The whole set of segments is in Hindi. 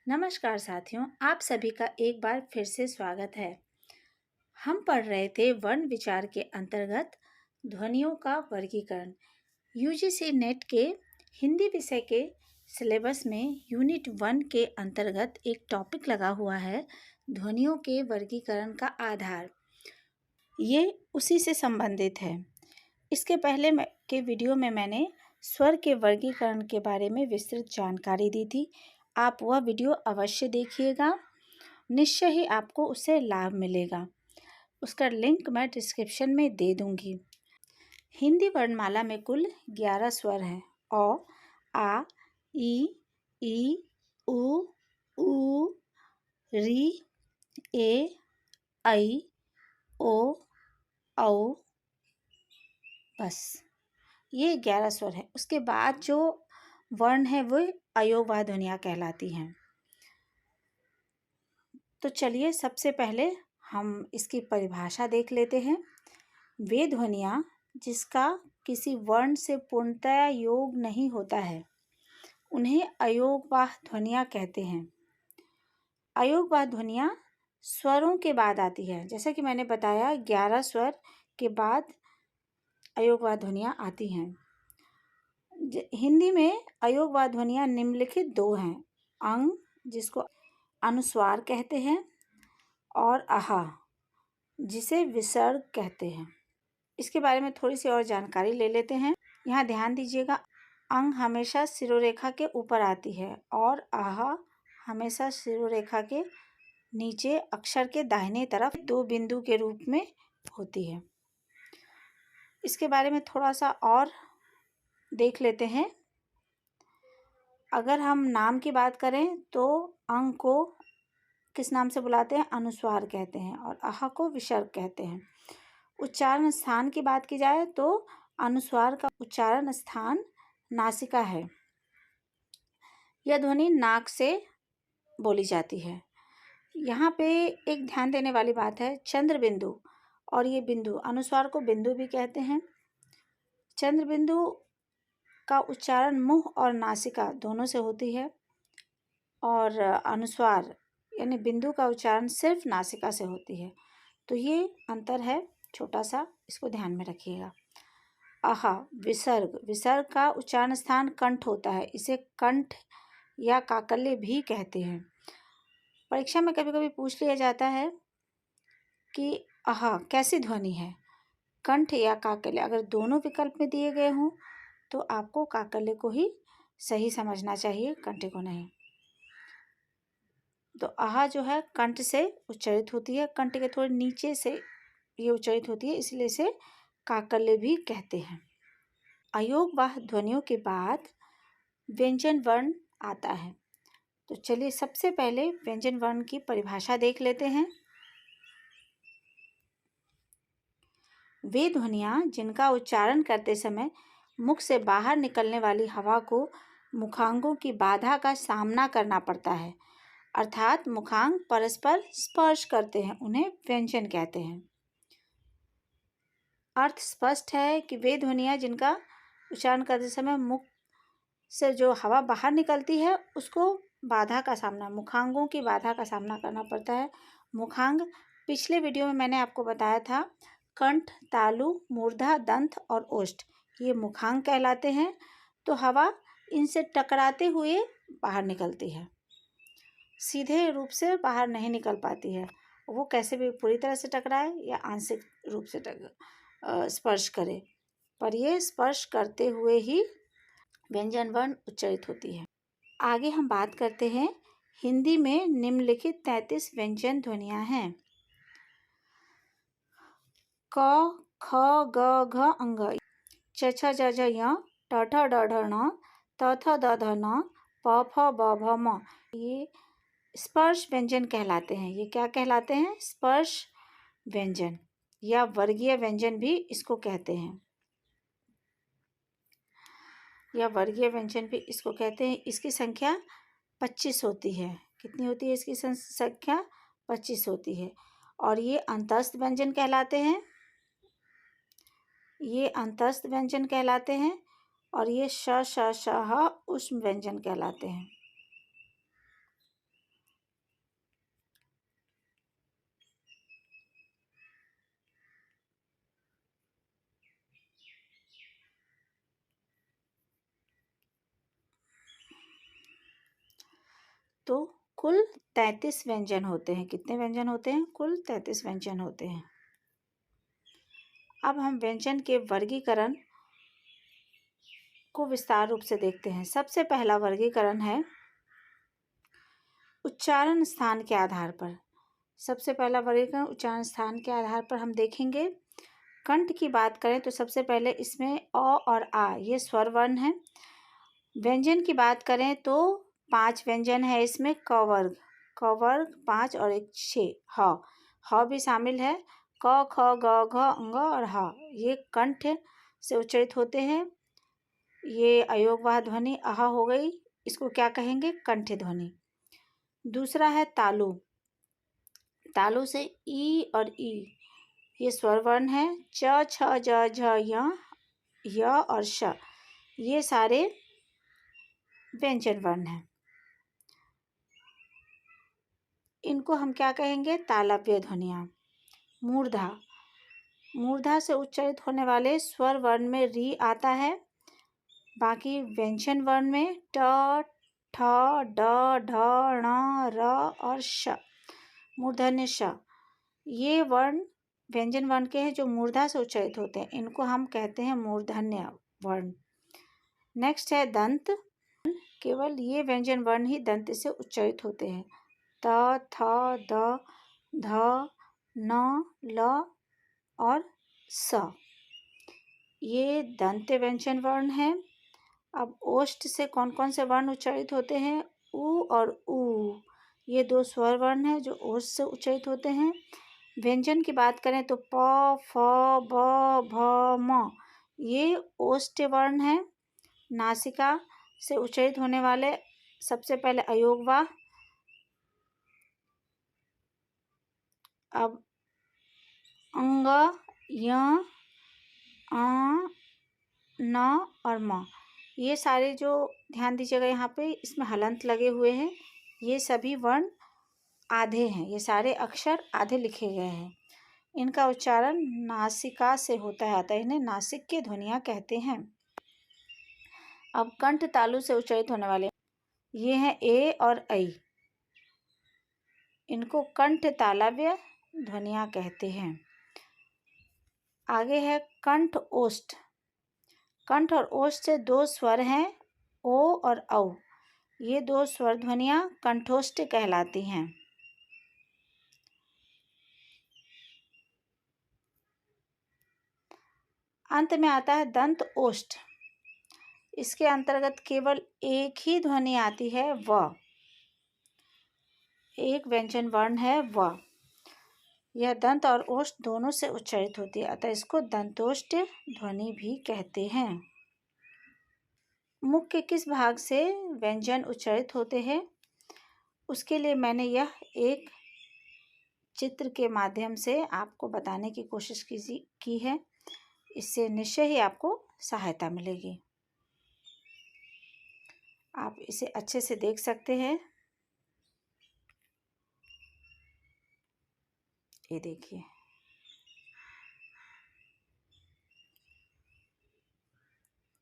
नमस्कार साथियों, आप सभी का एक बार फिर से स्वागत है। हम पढ़ रहे थे वर्ण विचार के अंतर्गत ध्वनियों का वर्गीकरण। यूजीसी नेट के हिंदी विषय के सिलेबस में यूनिट 1 के अंतर्गत एक टॉपिक लगा हुआ है, ध्वनियों के वर्गीकरण का आधार। ये उसी से संबंधित है। इसके पहले के वीडियो में मैंने स्वर के वर्गीकरण के बारे में विस्तृत जानकारी दी थी। आप वह वीडियो अवश्य देखिएगा, निश्चय ही आपको उससे लाभ मिलेगा। उसका लिंक मैं डिस्क्रिप्शन में दे दूंगी। हिंदी वर्णमाला में कुल 11 स्वर हैं। अ, आ, ई, उ, री, ए, ऐ, ओ, औ, बस ये 11 स्वर है। उसके बाद जो वर्ण है वो अयोगवाह ध्वनियाँ कहलाती हैं। तो चलिए सबसे पहले हम इसकी परिभाषा देख लेते हैं। वे ध्वनियाँ जिसका किसी वर्ण से पूर्णतया योग नहीं होता है, उन्हें अयोगवाह ध्वनियाँ कहते हैं। अयोगवाह ध्वनियाँ स्वरों के बाद आती है। जैसे कि मैंने बताया 11 स्वर के बाद अयोगवाह ध्वनियाँ आती हैं। हिंदी में अयोगवाह ध्वनियाँ निम्नलिखित 2 हैं। अंग, जिसको अनुस्वार कहते हैं, और आहा, जिसे विसर्ग कहते हैं। इसके बारे में थोड़ी सी और जानकारी ले लेते हैं। यहाँ ध्यान दीजिएगा, अंग हमेशा शिरोरेखा के ऊपर आती है और आहा हमेशा शिरोरेखा के नीचे अक्षर के दाहिने तरफ 2 बिंदु के रूप में होती है। इसके बारे में थोड़ा सा और देख लेते हैं। अगर हम नाम की बात करें तो अंग को किस नाम से बुलाते हैं? अनुस्वार कहते हैं, और आहा को विसर्ग कहते हैं। उच्चारण स्थान की बात की जाए तो अनुस्वार का उच्चारण स्थान नासिका है। यह ध्वनि नाक से बोली जाती है। यहाँ पे एक ध्यान देने वाली बात है, चंद्र बिंदु और ये बिंदु, अनुस्वार को बिंदु भी कहते हैं। चंद्र बिंदु का उच्चारण मुंह और नासिका दोनों से होती है, और अनुस्वार यानी बिंदु का उच्चारण सिर्फ नासिका से होती है। तो ये अंतर है छोटा सा, इसको ध्यान में रखिएगा। आहा, विसर्ग, विसर्ग का उच्चारण स्थान कंठ होता है। इसे कंठ या काकल्य भी कहते हैं। परीक्षा में कभी कभी पूछ लिया जाता है कि आहा कैसी ध्वनि है, कंठ या काकल्य। अगर दोनों विकल्प में दिए गए हों तो आपको काकल्य को ही सही समझना चाहिए, कंठ को नहीं। तो आहा जो है कंठ से उच्चारित होती है, कंठ के थोड़े नीचे से ये उच्चारित होती है, इसलिए इसे काकल्य भी कहते हैं। अयोगवाह ध्वनियों के बाद व्यंजन वर्ण आता है। तो चलिए सबसे पहले व्यंजन वर्ण की परिभाषा देख लेते हैं। वे ध्वनियाँ जिनका उच्चारण करते समय मुख से बाहर निकलने वाली हवा को मुखांगों की बाधा का सामना करना पड़ता है, अर्थात मुखांग परस्पर स्पर्श करते हैं, उन्हें व्यंजन कहते हैं। अर्थ स्पष्ट है कि वे ध्वनियाँ जिनका उच्चारण करते समय मुख से जो हवा बाहर निकलती है उसको बाधा का सामना, मुखांगों की बाधा का सामना करना पड़ता है। मुखांग पिछले वीडियो में मैंने आपको बताया था, कंठ, तालु, मूर्धा, दंत और ओष्ठ, ये मुखांग कहलाते हैं। तो हवा इनसे टकराते हुए बाहर निकलती है, सीधे रूप से बाहर नहीं निकल पाती है। वो कैसे भी पूरी तरह से टकराए या आंशिक रूप से स्पर्श करे, पर ये स्पर्श करते हुए ही व्यंजन वर्ण उच्चारित होती है। आगे हम बात करते हैं, हिंदी में निम्नलिखित 33 व्यंजन ध्वनियाँ हैं। क, ख, ग, घ, अंग, च, छ, ज, झ, य, ट, ठ, ड, ढ, ण, त, थ, द, ध, न, प, फ, ब, भ, म, ये स्पर्श व्यंजन कहलाते हैं। ये क्या कहलाते हैं? स्पर्श व्यंजन या वर्गीय व्यंजन भी इसको कहते हैं, या वर्गीय व्यंजन भी इसको कहते हैं। इसकी संख्या 25 होती है। कितनी होती है इसकी संख्या? 25 होती है। और ये अंतस्थ व्यंजन कहलाते हैं, ये अंतस्थ व्यंजन कहलाते हैं, और ये श, श, श, ह, ऊष्म व्यंजन कहलाते हैं। तो कुल 33 व्यंजन होते हैं। कितने व्यंजन होते हैं? कुल 33 व्यंजन होते हैं। अब हम व्यंजन के वर्गीकरण को विस्तार रूप से देखते हैं। सबसे पहला वर्गीकरण है उच्चारण स्थान के आधार पर। सबसे पहला वर्गीकरण उच्चारण स्थान के आधार पर हम देखेंगे। कंठ की बात करें तो सबसे पहले इसमें अ और आ ये स्वर वर्ण है। व्यंजन की बात करें तो 5 व्यंजन है इसमें। क वर्ग 5 और एक 6। ह भी शामिल है। क ख ग घ अंग और ह ये कंठ से उच्चारित होते हैं। ये अयोगवाह ध्वनि अह हो गई। इसको क्या कहेंगे? कंठ ध्वनि। दूसरा है तालु। तालु से ई और ई ये स्वर वर्ण है। च छ ज झ य और श ये सारे व्यंजन वर्ण हैं। इनको हम क्या कहेंगे? तालव्य ध्वनियाँ। मूर्धा से उच्चारित होने वाले स्वर वर्ण में री आता है। बाकी व्यंजन वर्ण में ट ठ ड ढ ण र और श मूर्धन्य श ये वर्ण व्यंजन वर्ण के हैं जो मूर्धा से उच्चारित होते हैं। इनको हम कहते हैं मूर्धन्य वर्ण। नेक्स्ट है दंत। केवल ये व्यंजन वर्ण ही दंत से उच्चारित होते हैं। त थ द ध न ल और स ये दंत व्यंजन वर्ण है। अब ओष्ठ से कौन कौन से वर्ण उच्चारित होते हैं? उ और ऊ ये 2 स्वर वर्ण हैं जो ओष्ठ से उच्चारित होते हैं। व्यंजन की बात करें तो प फ ब भ म ये ओष्ठ वर्ण है। नासिका से उच्चारित होने वाले सबसे पहले अयोगवाह। अब अंग य अ न और म ये सारे जो ध्यान दीजिएगा यहाँ पे इसमें हलंत लगे हुए हैं। ये सभी वर्ण आधे हैं। ये सारे अक्षर आधे लिखे गए हैं। इनका उच्चारण नासिका से होता है अतः इन्हें नासिक की ध्वनियाँ कहते हैं। अब कंठ तालु से उच्चारित होने वाले ये हैं ए और ऐ। इनको कंठ तालव्य ध्वनियाँ कहते हैं। आगे है कंठ ओष्ठ। कंठ और ओष्ठ से 2 स्वर हैं ओ और औ। ये 2 स्वर ध्वनियाँ कंठोष्ठ कहलाती हैं। अंत में आता है दंत ओष्ठ। इसके अंतर्गत केवल एक ही ध्वनि आती है व। एक व्यंजन वर्ण है व। यह दंत और ओष्ठ दोनों से उच्चारित होती है अतः इसको दंतोष्ठ ध्वनि भी कहते हैं। मुख के किस भाग से व्यंजन उच्चारित होते हैं उसके लिए मैंने यह एक चित्र के माध्यम से आपको बताने की कोशिश की है। इससे निश्चय ही आपको सहायता मिलेगी। आप इसे अच्छे से देख सकते हैं। ये देखिए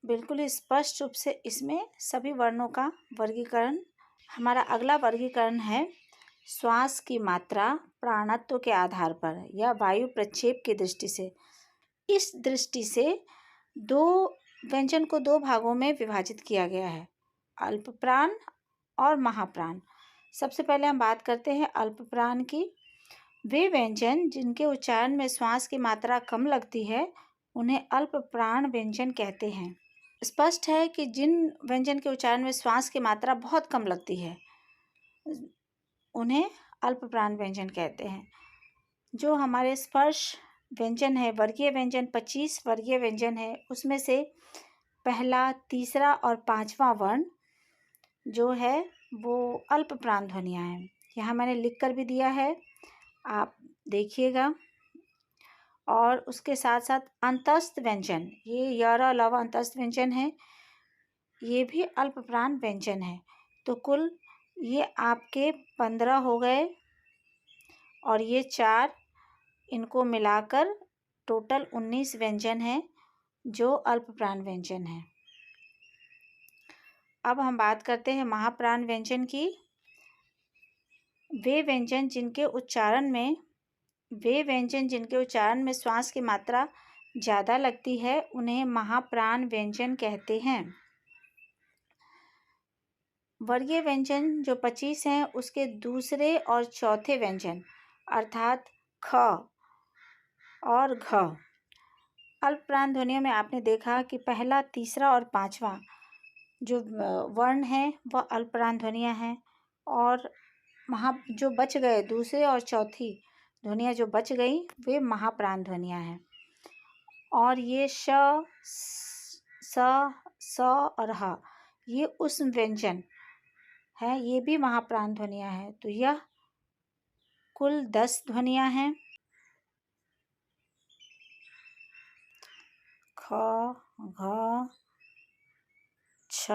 बिल्कुल ही स्पष्ट रूप से इसमें सभी वर्णों का वर्गीकरण। हमारा अगला वर्गीकरण है श्वास की मात्रा प्राणत्व के आधार पर या वायु प्रक्षेप की दृष्टि से। इस दृष्टि से 2 व्यंजन को 2 भागों में विभाजित किया गया है, अल्प प्राण और महाप्राण। सबसे पहले हम बात करते हैं अल्प प्राण की। वे व्यंजन जिनके उच्चारण में श्वास की मात्रा कम लगती है उन्हें अल्प प्राण व्यंजन कहते हैं। स्पष्ट है कि जिन व्यंजन के उच्चारण में श्वास की मात्रा बहुत कम लगती है उन्हें अल्प प्राण व्यंजन कहते हैं। जो हमारे स्पर्श व्यंजन है, वर्गीय व्यंजन 25 वर्गीय व्यंजन है, उसमें से पहला, तीसरा और 5वां वर्ण जो है वो अल्प प्राण ध्वनियाँ हैं। यहाँ मैंने लिख कर भी दिया है, आप देखिएगा। और उसके साथ साथ अंतस्थ व्यंजन, ये य लव अंतस्थ व्यंजन है, ये भी अल्प प्राण व्यंजन है। तो कुल ये आपके 15 हो गए और ये 4, इनको मिलाकर टोटल 19 व्यंजन हैं जो अल्प प्राण व्यंजन हैं। अब हम बात करते हैं महाप्राण व्यंजन की। वे व्यंजन जिनके उच्चारण में श्वास की मात्रा ज़्यादा लगती है उन्हें महाप्राण व्यंजन कहते हैं। वर्गीय व्यंजन जो 25 हैं उसके दूसरे और चौथे व्यंजन अर्थात ख और घ। अल्पप्राण ध्वनियों में आपने देखा कि पहला, तीसरा और पांचवा जो वर्ण हैं वह अल्पप्राण ध्वनियाँ हैं, और जो बच गए दूसरे और चौथी ध्वनियाँ जो बच गई वे महाप्राण ध्वनियाँ हैं। और ये श, स और ह ये उष्म व्यंजन है, ये भी महाप्राण ध्वनियाँ हैं। तो यह कुल 10 ध्वनियाँ हैं। ख, घ, छ,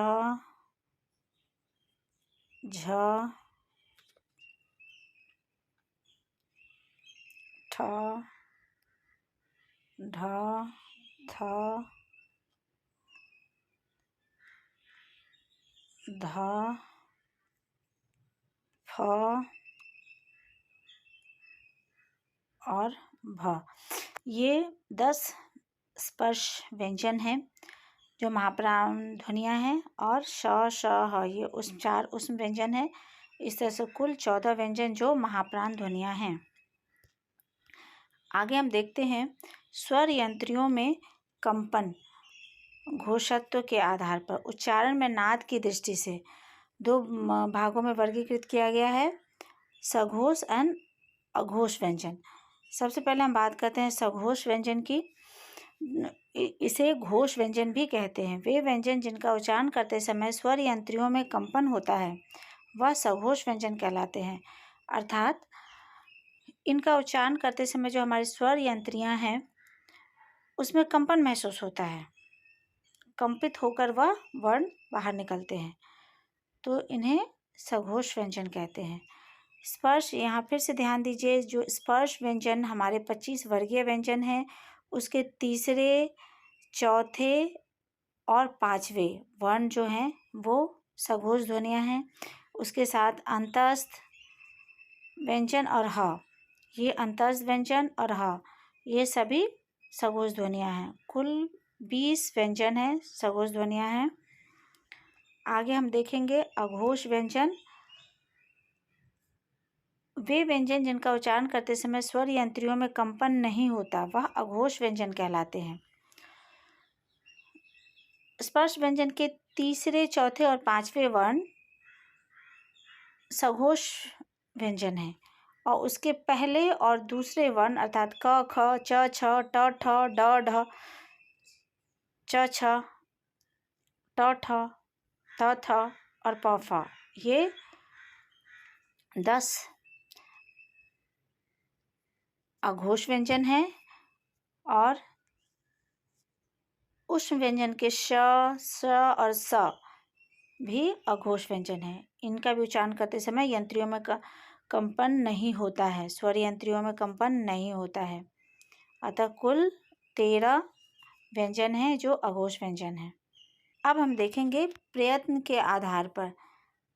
झ, ठ, ढ, थ, ध, फ और भ। ये 10 स्पर्श व्यंजन हैं जो महाप्राण ध्वनियाँ हैं। और श, श, ह ये चार उष्म व्यंजन हैं। इस तरह से कुल 14 व्यंजन जो महाप्राण ध्वनियाँ हैं। आगे हम देखते हैं स्वर यंत्रियों में कंपन घोषत्व के आधार पर उच्चारण में नाद की दृष्टि से 2 भागों में वर्गीकृत किया गया है, सघोष एवं अघोष व्यंजन। सबसे पहले हम बात करते हैं सघोष व्यंजन की। इसे घोष व्यंजन भी कहते हैं। वे व्यंजन जिनका उच्चारण करते समय स्वर यंत्रियों में कंपन होता है वह सघोष व्यंजन कहलाते हैं। अर्थात इनका उच्चारण करते समय जो हमारी स्वर यंत्रियां हैं उसमें कंपन महसूस होता है, कंपित होकर वह वर्ण बाहर निकलते हैं, तो इन्हें सघोष व्यंजन कहते हैं। स्पर्श, यहाँ फिर से ध्यान दीजिए, जो स्पर्श व्यंजन हमारे 25 वर्गीय व्यंजन हैं उसके तीसरे, चौथे और पांचवें वर्ण जो हैं वो सघोष ध्वनियाँ हैं। उसके साथ अंतस्थ व्यंजन और ह, ये अंतस्थ व्यंजन और ह ये सभी सघोष ध्वनियाँ हैं। कुल 20 व्यंजन हैं, सघोष ध्वनियाँ हैं। आगे हम देखेंगे अघोष व्यंजन। वे व्यंजन जिनका उच्चारण करते समय स्वर यंत्रियों में कंपन नहीं होता वह अघोष व्यंजन कहलाते हैं। स्पर्श व्यंजन के तीसरे, चौथे और पांचवें वर्ण सघोष व्यंजन हैं, और उसके पहले और दूसरे वर्ण अर्थात क, ख, च, छ, ट, ठ, ड, ढ, च, छ, ट, ठ, त, थ और प, फ ये 10 अघोष व्यंजन हैं। और उष्म व्यंजन के श, स और स भी अघोष व्यंजन है। इनका भी उच्चारण करते समय यंत्रियों में कंपन नहीं होता है, स्वर यंत्रियों में कंपन नहीं होता है। अतः कुल 13 व्यंजन हैं जो अघोष व्यंजन हैं। अब हम देखेंगे प्रयत्न के आधार पर।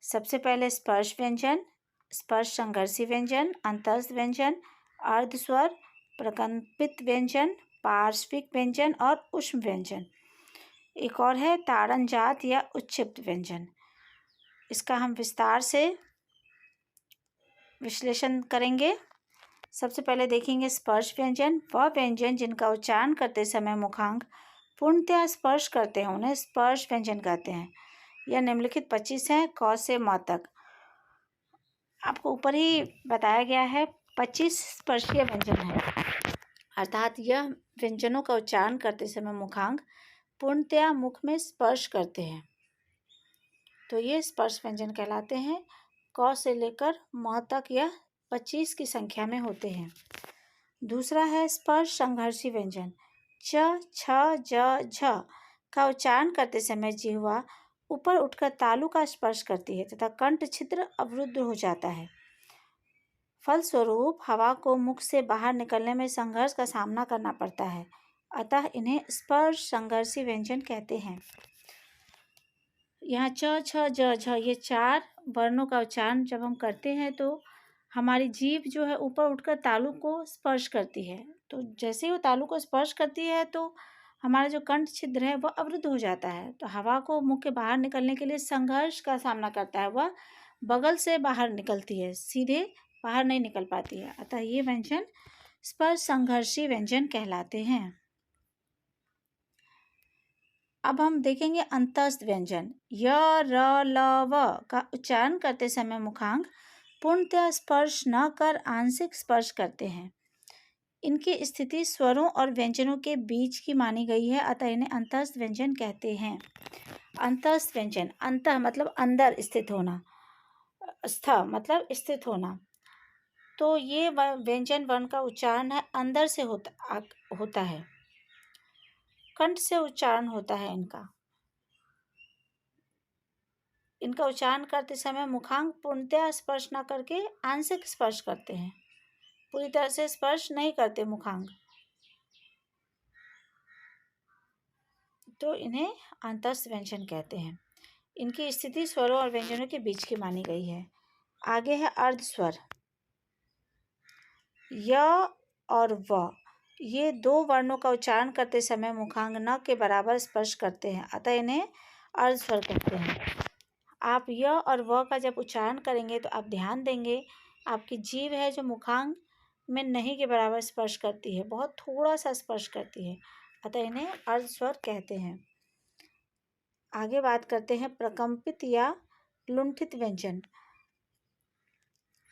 सबसे पहले स्पर्श व्यंजन, स्पर्श संघर्षी व्यंजन, अंतस्थ व्यंजन, अर्धस्वर, प्रकंपित व्यंजन, पार्श्विक व्यंजन और उष्म व्यंजन। एक और है ताड़नजात या उच्छिप्त व्यंजन। इसका हम विस्तार से विश्लेषण करेंगे। सबसे पहले देखेंगे स्पर्श व्यंजन। वह व्यंजन जिनका उच्चारण करते समय मुखांग पूर्णतया स्पर्श करते हैं उन्हें स्पर्श व्यंजन कहते हैं। यह निम्नलिखित 25 हैं क से म तक। आपको ऊपर ही बताया गया है 25 स्पर्शीय व्यंजन हैं, अर्थात यह व्यंजनों का उच्चारण करते समय मुखांग पूर्णतया मुख में स्पर्श करते हैं, तो ये स्पर्श व्यंजन कहलाते हैं। क से लेकर म तक यह 25 की संख्या में होते हैं। दूसरा है स्पर्श संघर्षी व्यंजन। च, छ, ज, झ का उच्चारण करते समय जिह्वा ऊपर उठकर तालु का स्पर्श करती है तथा कंठ छिद्र अवरुद्ध हो जाता है। फलस्वरूप हवा को मुख से बाहर निकलने में संघर्ष का सामना करना पड़ता है, अतः इन्हें स्पर्श संघर्षी व्यंजन कहते हैं। यहाँ च, छ, ज, झ ये 4 वर्णों का उच्चारण जब हम करते हैं तो हमारी जीभ जो है ऊपर उठकर तालु को स्पर्श करती है, तो जैसे ही वो तालु को स्पर्श करती है तो हमारा जो कंठ छिद्र है वह अवरुद्ध हो जाता है। तो हवा को मुंह के बाहर निकलने के लिए संघर्ष का सामना करता है, वह बगल से बाहर निकलती है, सीधे बाहर नहीं निकल पाती है। अतः ये व्यंजन स्पर्श संघर्षी व्यंजन कहलाते हैं। अब हम देखेंगे अंतस्थ व्यंजन। य, र, ल, व का उच्चारण करते समय मुखांग पूर्णतः स्पर्श न कर आंशिक स्पर्श करते हैं। इनकी स्थिति स्वरों और व्यंजनों के बीच की मानी गई है, अतः इन्हें अंतस्थ व्यंजन कहते हैं। अंतस्थ व्यंजन, अंतः मतलब अंदर स्थित होना, स्थ मतलब स्थित होना। तो ये व्यंजन वर्ण का उच्चारण है अंदर से होता है, कंठ से उच्चारण होता है। इनका उच्चारण करते समय मुखांग पूर्णतः स्पर्श न करके आंशिक स्पर्श करते हैं, पूरी तरह से स्पर्श नहीं करते मुखांग, तो इन्हें अंतस्थ व्यंजन कहते हैं। इनकी स्थिति स्वरों और व्यंजनों के बीच की मानी गई है। आगे है अर्ध स्वर। य और व, ये दो वर्णों का उच्चारण करते समय मुखांग न के बराबर स्पर्श करते हैं, अतः इन्हें अर्ध स्वर कहते हैं। आप य और व का जब उच्चारण करेंगे तो आप ध्यान देंगे आपकी जीभ है जो मुखांग में नहीं के बराबर स्पर्श करती है, बहुत थोड़ा सा स्पर्श करती है, अतः इन्हें अर्ध स्वर कहते हैं। आगे बात करते हैं प्रकंपित या लुंठित व्यंजन।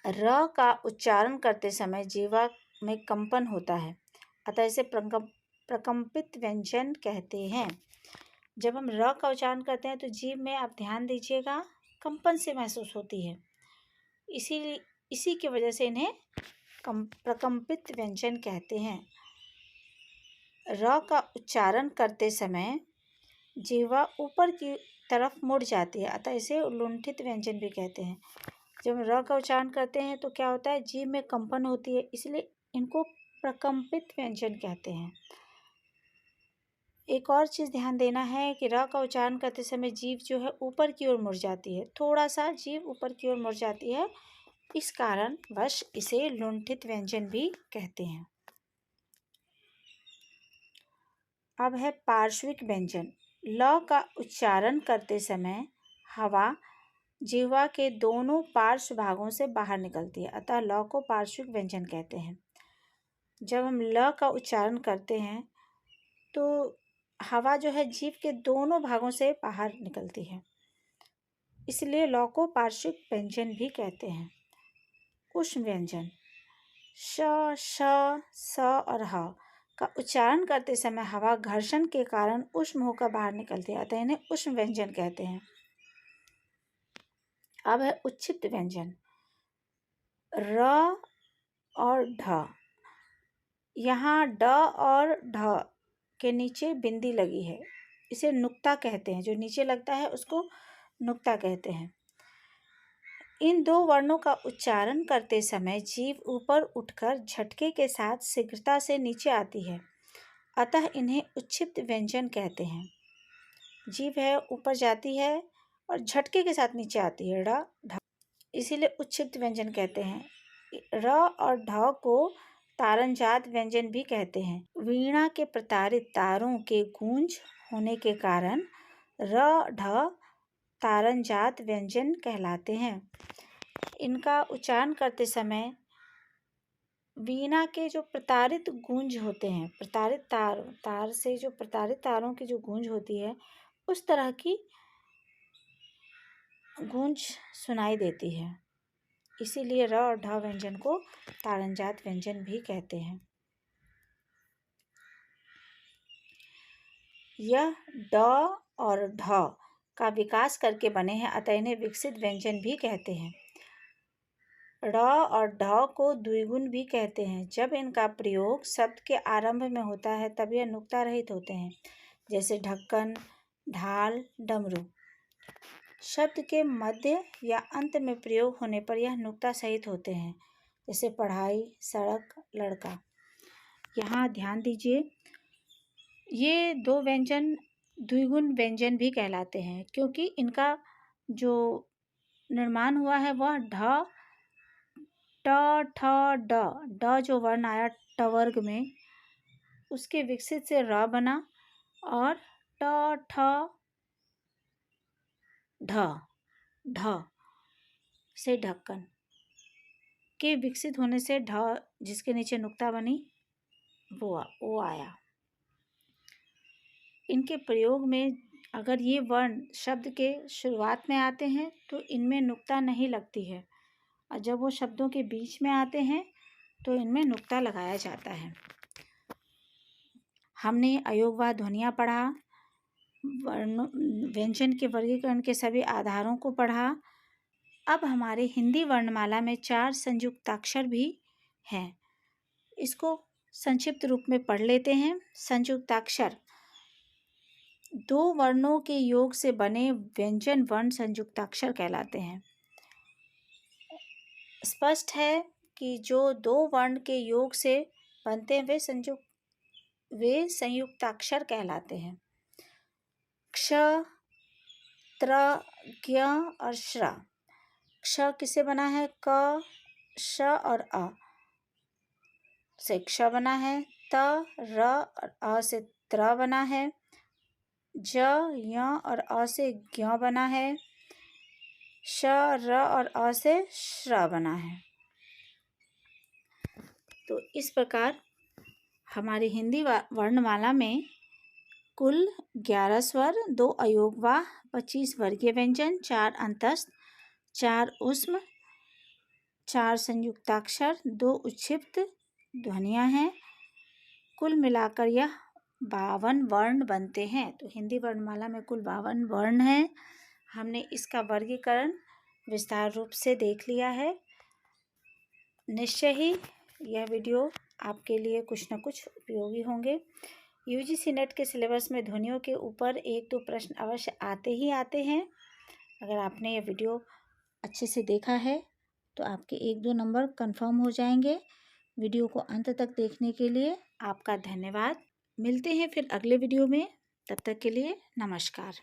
र का उच्चारण करते समय जीवा में कंपन होता है, अतः इसे प्रकंपित व्यंजन कहते हैं। जब हम र का उच्चारण करते हैं तो जीभ में आप ध्यान दीजिएगा कंपन से महसूस होती है, इसी की वजह से इन्हें प्रकंपित व्यंजन कहते हैं। र का उच्चारण करते समय जीवा ऊपर की तरफ मुड़ जाती है, अतः इसे लुंठित व्यंजन भी कहते हैं। जब र का उच्चारण करते हैं तो क्या होता है, जीभ में कंपन होती है, इसलिए इनको प्रकंपित व्यंजन कहते हैं। एक और चीज़ ध्यान देना है कि र का उच्चारण करते समय जीभ जो है ऊपर की ओर मुड़ जाती है, थोड़ा सा जीभ ऊपर की ओर मुड़ जाती है, इस कारण वश इसे लुंठित व्यंजन भी कहते हैं। अब है पार्श्विक व्यंजन। ल का उच्चारण करते समय हवा जिह्वा के दोनों पार्श्व भागों से बाहर निकलती है, अतः ल को पार्श्विक व्यंजन कहते हैं। जब हम ल का उच्चारण करते हैं तो हवा जो है जीभ के दोनों भागों से बाहर निकलती है, इसलिए ल को पार्श्विक व्यंजन भी कहते हैं। उष्ण व्यंजन। श, श, स और ह का उच्चारण करते समय हवा घर्षण के कारण उष्ण होकर बाहर निकलती है, अतः इन्हें उष्ण व्यंजन कहते हैं। अब है उच्छिष्ट व्यंजन। र और ढ, यहाँ ड और ढ के नीचे बिंदी लगी है, इसे नुक्ता कहते हैं, जो नीचे लगता है उसको नुक्ता कहते हैं। इन दो वर्णों का उच्चारण करते समय जीभ ऊपर उठकर झटके के साथ शीघ्रता से नीचे आती है, अतः इन्हें उच्छिष्ट व्यंजन कहते हैं। जीभ है ऊपर जाती है और झटके के साथ नीचे आती है, ड ढ, इसीलिए उच्छिष्ट व्यंजन कहते हैं। र और ढ को तारनजात व्यंजन भी कहते हैं। वीणा के प्रतारित तारों के गूंज होने के कारण र ढ तारनजात व्यंजन कहलाते हैं। इनका उच्चारण करते समय वीणा के जो प्रतारित गूंज होते हैं, प्रतारित तार से जो प्रतारित तारों की जो गूंज होती है, उस तरह की गूंज सुनाई देती है, इसीलिए र और ढ व्यंजन को तारनजात व्यंजन भी कहते हैं। यह ड और ढ का विकास करके बने हैं, अतः इन्हें विकसित व्यंजन भी कहते हैं। ड़ और ढ को द्विगुण भी कहते हैं। जब इनका प्रयोग शब्द के आरंभ में होता है तब यह नुक्ता रहित होते हैं, जैसे ढक्कन, ढाल, डमरू। शब्द के मध्य या अंत में प्रयोग होने पर यह नुक्ता सहित होते हैं, जैसे पढ़ाई, सड़क, लड़का। यहाँ ध्यान दीजिए, ये दो व्यंजन द्विगुण व्यंजन भी कहलाते हैं, क्योंकि इनका जो निर्माण हुआ है वह ढ ट ठ ड, ड जो वर्ण आया ट वर्ग में उसके विकसित से र बना और ट ठ ढ, ढ से ढक्कन के विकसित होने से ढ जिसके नीचे नुक्ता बनी वो आया। इनके प्रयोग में अगर ये वर्ण शब्द के शुरुआत में आते हैं तो इनमें नुक्ता नहीं लगती है, और जब वो शब्दों के बीच में आते हैं तो इनमें नुक्ता लगाया जाता है। हमने अयोगवाद ध्वनियाँ पढ़ा, व्यंजन के वर्गीकरण के सभी आधारों को पढ़ा। अब हमारे हिंदी वर्णमाला में 4 संयुक्ताक्षर भी हैं। इसको संक्षिप्त रूप में पढ़ लेते हैं। संयुक्ताक्षर 2 वर्णों के योग से बने व्यंजन वर्ण संयुक्ताक्षर कहलाते हैं। स्पष्ट है कि जो 2 वर्ण के योग से बनते हैं वे संयुक्ताक्षर कहलाते हैं। क्ष, त्र, ज्ञ और श्र। क्ष किससे बना है? क, श और अ से क्ष बना है। त, र और अ से त्र बना है। ज, य और अ से ज्ञ बना है। श, र और अ से श्र बना है। तो इस प्रकार हमारी हिंदी वर्णमाला में कुल 11 स्वर, 2 अयोगवाह, 25 वर्गीय व्यंजन, 4 अंतस्थ, 4 ऊष्म, 4 संयुक्ताक्षर, 2 उच्छिष्ट ध्वनियाँ हैं। कुल मिलाकर यह 52 वर्ण बनते हैं। तो हिंदी वर्णमाला में कुल 52 वर्ण हैं। हमने इसका वर्गीकरण विस्तार रूप से देख लिया है। निश्चय ही यह वीडियो आपके लिए कुछ न कुछ उपयोगी होंगे। यूजीसी नेट के सिलेबस में ध्वनियों के ऊपर 1-2 प्रश्न अवश्य आते हैं। अगर आपने यह वीडियो अच्छे से देखा है तो आपके 1-2 नंबर कंफर्म हो जाएंगे। वीडियो को अंत तक देखने के लिए आपका धन्यवाद। मिलते हैं फिर अगले वीडियो में। तब तक के लिए नमस्कार।